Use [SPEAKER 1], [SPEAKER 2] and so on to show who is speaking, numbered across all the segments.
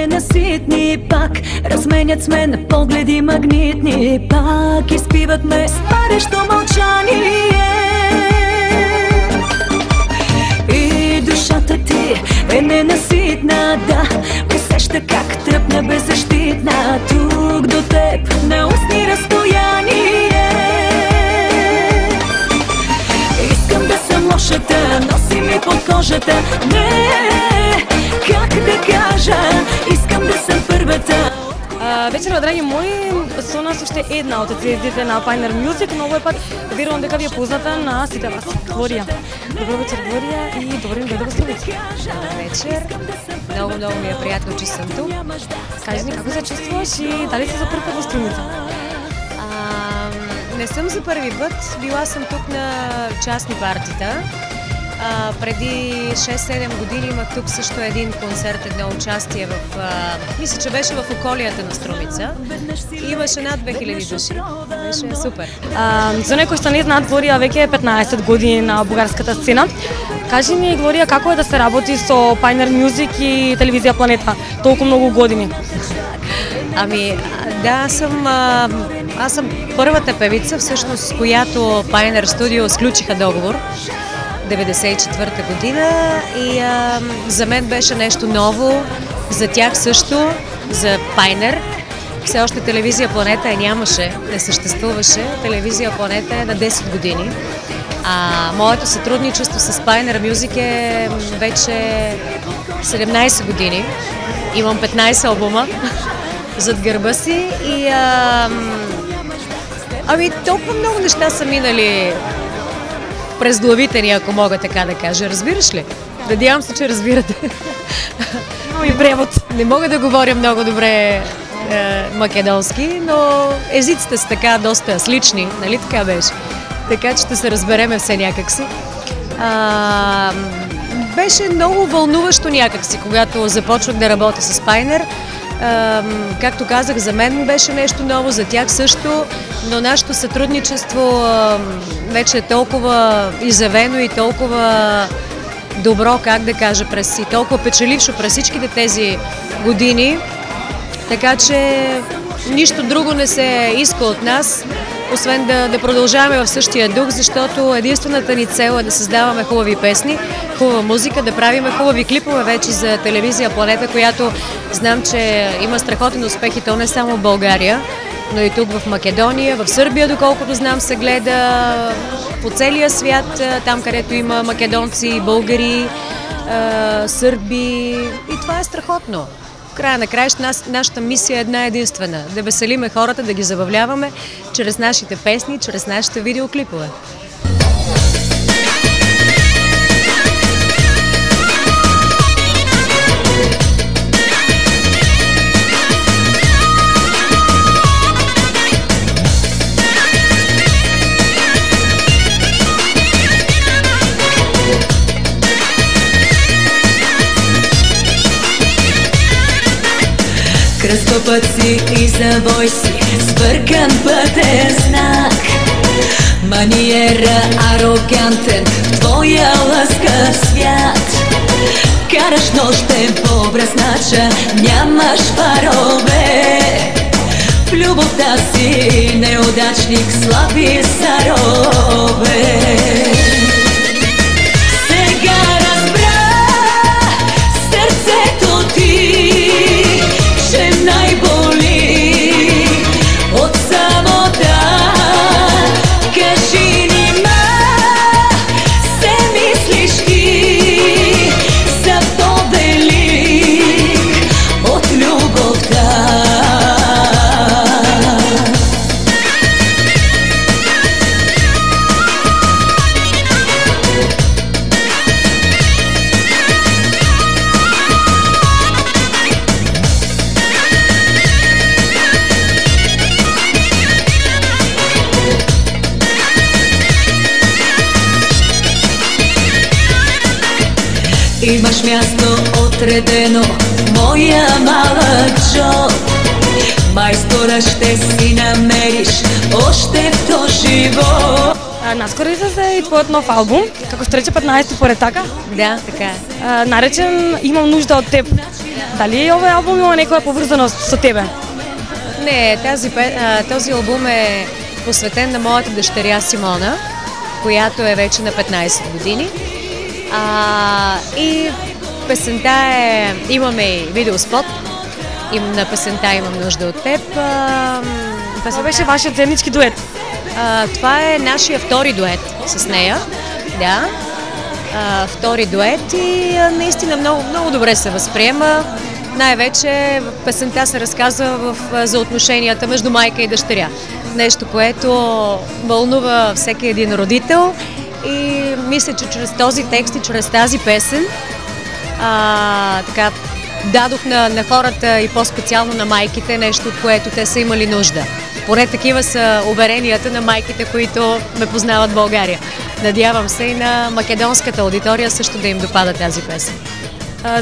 [SPEAKER 1] ненаситни, пак разменят с мен погледи магнитни, пак изпиват ме с парещо мълчание. И душата ти е ненаситна, да, усеща как тръпна беззащитна тук до теб на устни разстояние. Искам да съм лошата, носи ми под кожата. Не, как да кажа, искам да съм първата.
[SPEAKER 2] Вечер, драги мои, со нас уште една од звездите на Pioneer Music, но овој пат верувам дека ви е позната на сите вас, Глорија. Добро вечер, Глорија, и добро ден во Струмица.
[SPEAKER 3] Добър вечер. Много ми е приятно, че съм тук.
[SPEAKER 2] Кажи ни, како се чувствуваш и дали си за пръв път во Струмица?
[SPEAKER 3] Не съм за първи път. Била съм тук на частни партита. Преди 6-7 години имах тук също един концерт, едно участие в... мисля, че беше в околията на Струмица. Имаше над 2000 души. Беше супер.
[SPEAKER 2] За некои што не знаат, Глорија веќе е 15 години на бугарската сцена. Кажи ни, Глорија, како е да се работи со Pioneer Music и телевизија Планета толку многу години?
[SPEAKER 3] Да, аз съм първата певица, всъщност, с която Pioneer Studio сключиха договор 1994 година и за мен беше нещо ново, за тях също, за Pioneer. Все още телевизия Планета нямаше, не съществуваше. Телевизия Планета е на 10 години. Моето сътрудничество с Pioneer Music е вече 17 години. Имам 15 албума зад гърба си и толкова много неща са минали през главите ни, ако мога така да кажа. Разбираш ли? Надявам се, че разбирате.
[SPEAKER 2] И превод.
[SPEAKER 3] Не мога да говоря много добре македонски, но езиците са така доста слични, нали така беше? Така че ще се разбереме все някакси. Беше много вълнуващо някакси, когато започвах да работя с Pioneer. Както казах, за мен беше нещо ново, за тях също, но нашето сътрудничество вече е толкова изявено и толкова добро, как да кажа, и толкова печелившо през всичките тези години, така че нищо друго не се иска от нас, освен да продължаваме в същия дух, защото единствената ни цел е да създаваме хубави песни, хубава музика, да правиме хубави клипове вече за телевизия Планета, която знам, че има страхотен успех и то не само в България, но и тук в Македония, в Сърбия, доколкото знам, се гледа по целия свят, там където има македонци, българи, сърби, и това е страхотно. В края на краища нашата мисия е една единствена – да веселиме хората, да ги забавляваме чрез нашите песни, чрез нашите видеоклипове.
[SPEAKER 1] Кръстопът си и завой си, сбъркан пътен знак, маниера арогантен в твоя лъскав свят. Караш нощем по бръснача, нямаш фарове, в любовта си неудачник, слаби сарове. Имаш място отредено, моя малък Джо. Майстора ще си намериш още в то живот.
[SPEAKER 2] Наскоро излезе и твоят нов албум, како ще рече 15 поред така?
[SPEAKER 3] Да, така е.
[SPEAKER 2] Наречен "Имам нужда от теб". Дали овој албум има некоја поврзаност со тебе?
[SPEAKER 3] Не, този албум е посветен на моята дъщеря Симона, която е вече на 15 години. И песента имаме и видеоспот. На песента "Имам нужда от теб".
[SPEAKER 2] Това беше вашият заеднички дует?
[SPEAKER 3] Това е нашия втори дует с нея. Да. Втори дует и наистина много, много добре се възприема. Най-вече в песента се разказва за отношенията между майка и дъщеря. Нещо, което вълнува всеки един родител и мисля, че чрез този текст и чрез тази песен така дадох на хората и по-специално на майките нещо, от което те са имали нужда. Поне такива са уверенията на майките, които ме познават в България. Надявам се и на македонската аудитория също да им допада тази песен.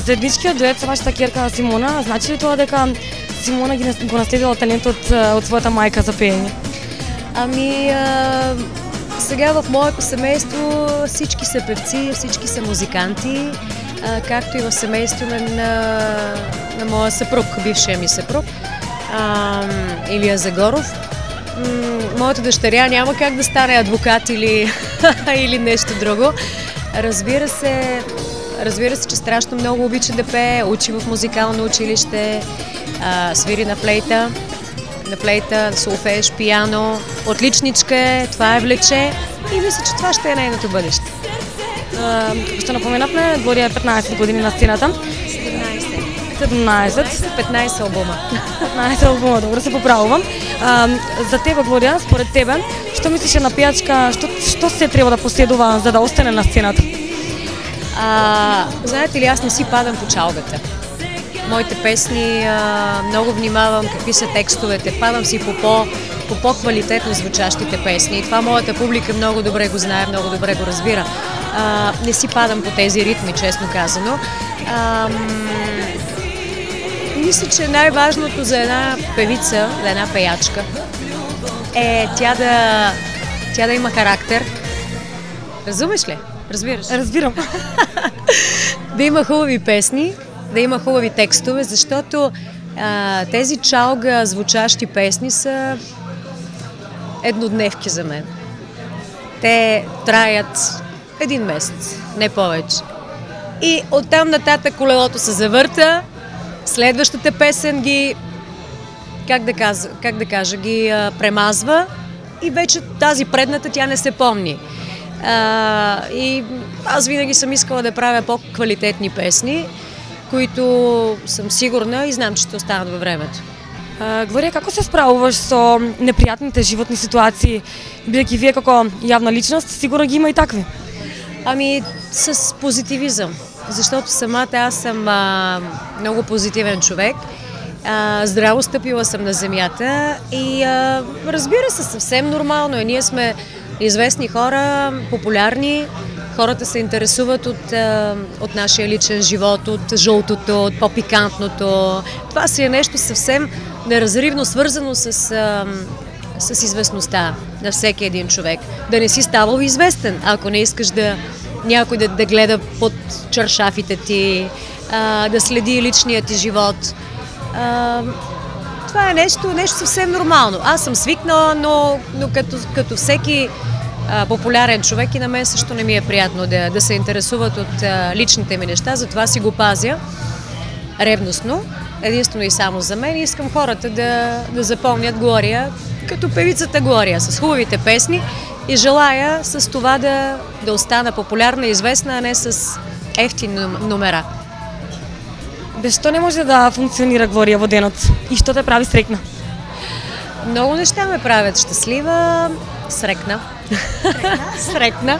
[SPEAKER 2] Заедничкиот дует со вашата керка Симона, значи ли тоа дека Симона го наследила талентот од својата мајка за пеење?
[SPEAKER 3] Сега в моето семейство всички са певци, всички са музиканти, както и в семейство на моя съпруг, бившия ми съпруг, Илия Загоров. Моята дъщеря няма как да стане адвокат или нещо друго. Разбира се, че страшно много обича да пее, учи в музикално училище, свири на флейта, солфеж, пиано. Отличничка е, това е влече и мисля, че това ще е нейното бъдеще.
[SPEAKER 2] Како што напоменавме, Глорија е 15 години на сцената. 15
[SPEAKER 3] албума.
[SPEAKER 2] 15 албума, добро се поправувам. За тебе, Глорија, според тебе, што мислиш на пејачка, што се треба да поседува за да остане на сцената?
[SPEAKER 3] Знаете ли, аз не си падам по чалгата. Моите песни много внимавам какви са текстовете, падам си по по-квалитетно звучащите песни. И това моята публика много добре го знае, много добре го разбира. Не си падам по тези ритми, честно казано. Мисля, че най-важното за една певица, за една пеячка, е тя да има характер. Разумеш ли? Разбираш?
[SPEAKER 2] Разбирам.
[SPEAKER 3] Да има хубави песни, да има хубави текстове, защото тези чалга звучащи песни са еднодневки за мен. Те траят 1 месец, не повече. И оттам нататък колелото се завърта, следващата песен ги, ги премазва и вече тази предната тя не се помни. И аз винаги съм искала да правя по-квалитетни песни, които съм сигурна и знам, че ще останат във времето.
[SPEAKER 2] Глорија, како се справуваш со непријатните животни ситуации, бидејќи вие како јавна личност, сигурно ги има и такви?
[SPEAKER 3] С позитивизъм, защото самата аз съм много позитивен човек. Здраво стъпила съм на земята и разбира се, съвсем нормално е. Ние сме известни хора, популярни, хората се интересуват от нашия личен живот, от жълтото, от по-пикантното. Това си е нещо съвсем неразривно свързано с известността на всеки един човек. Да не си ставал известен, ако не искаш някой да гледа под чаршафите ти, да следи личния ти живот. Това е нещо съвсем нормално. Аз съм свикнала, но като всеки популярен човек и на мен също не ми е приятно да се интересуват от личните ми неща, затова си го пазя ревностно, единствено и само за мен. Искам хората да запомнят Глория като певицата Глория, с хубавите песни и желая с това да остана популярна и известна, а не с ефтини номера.
[SPEAKER 2] Без што не може да функционира Глорија во денот и што те прави срекна?
[SPEAKER 3] Много неща ме правят щастлива, срекна. Срекна.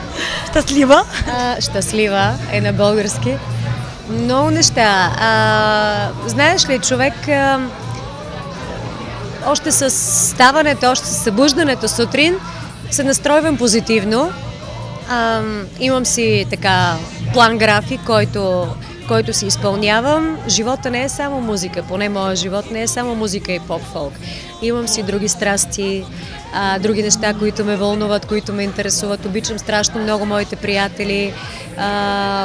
[SPEAKER 2] Щастлива?
[SPEAKER 3] Щастлива е на български. Много неща. Знаеш ли, човек още с ставането, още с събуждането сутрин се настройвам позитивно. Имам си така план график, който си изпълнявам. Живота не е само музика, поне моят живот не е само музика и поп-фолк. Имам си други страсти, други неща, които ме вълнуват, които ме интересуват. Обичам страшно много моите приятели,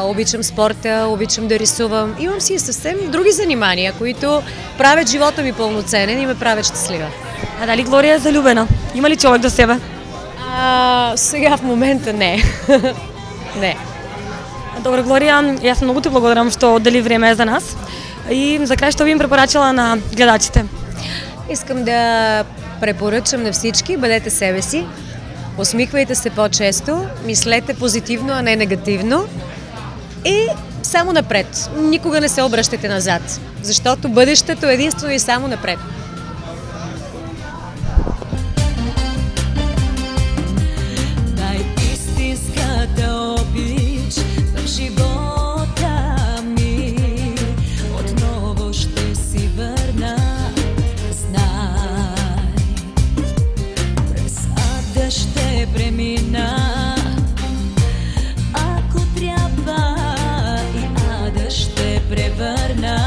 [SPEAKER 3] обичам спорта, обичам да рисувам. Имам си съвсем други занимания, които правят живота ми пълноценен и ме правят щастлива.
[SPEAKER 2] А дали Глория е залюбена? Има ли човек до себе?
[SPEAKER 3] Сега в момента не. Не.
[SPEAKER 2] Добре, Глория, аз много ти благодарам, що отдели време за нас. И за край, що би им препоръчала на гледачите?
[SPEAKER 3] Искам да препоръчам на всички, бъдете себе си, усмихвайте се по-често, мислете позитивно, а не негативно и само напред. Никога не се обръщайте назад, защото бъдещето е единствено и само напред.
[SPEAKER 1] Най-истинската обич в живота ми отново ще си върна. Знай, през ада ще премина. Ако трябва и ада ще превърна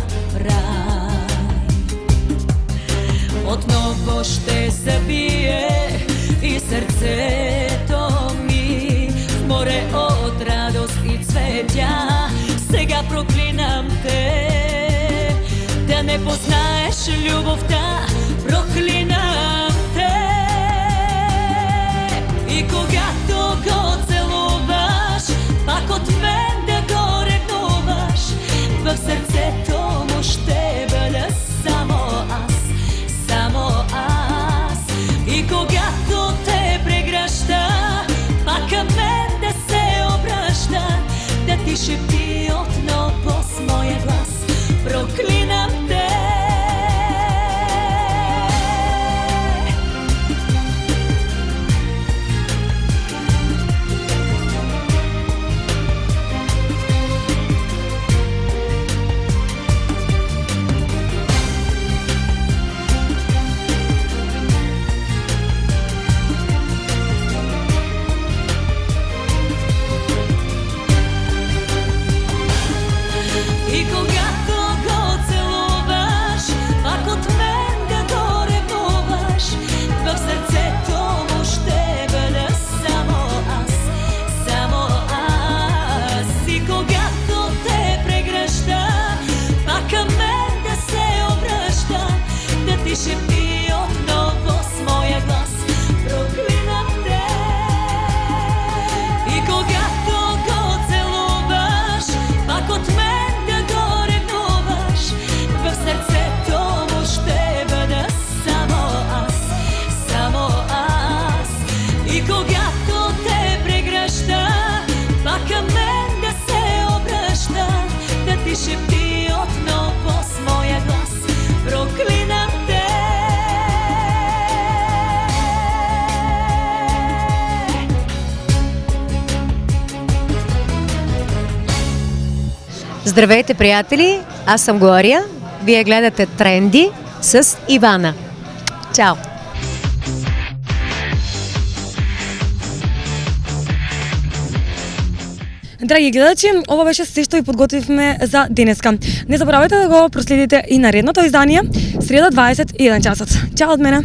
[SPEAKER 1] в рай. Отново ще забие и сърцето ми в море от радост и цветя. Сега проклинам те, да не познаеш любовта. Проклинам те. И когато го целуваш, пак от мен да го ревнуваш, в сърцето му ще бъда само аз, само аз. И когато те прегръща, пак към мен да се обръща, да ти шепти отново с моя глас. Проклинам те. И когато го целуваш, пак от мен да го ревнуваш, в сърцето му ще бъда само аз, само аз. И когато те прегръща, пак към мен да се обръща, да ти шепти отново с моя глас. Проклинам те. И когато го целуваш, пак от мен в сърцето му ще бъда само аз, само аз. И когато те прегръща, пак към мен да се обръща, да ти шепти отново с моя глас. Проклинам те.
[SPEAKER 3] Здравейте, приятели! Аз съм Глория. Вие гледате Тренди с Ивана. Чао!
[SPEAKER 2] Драги гледачи, ова беше се што ви подготвивме за денеска. Не забравяйте да го проследите и наредното издание среда 21 часот. Чао од мене!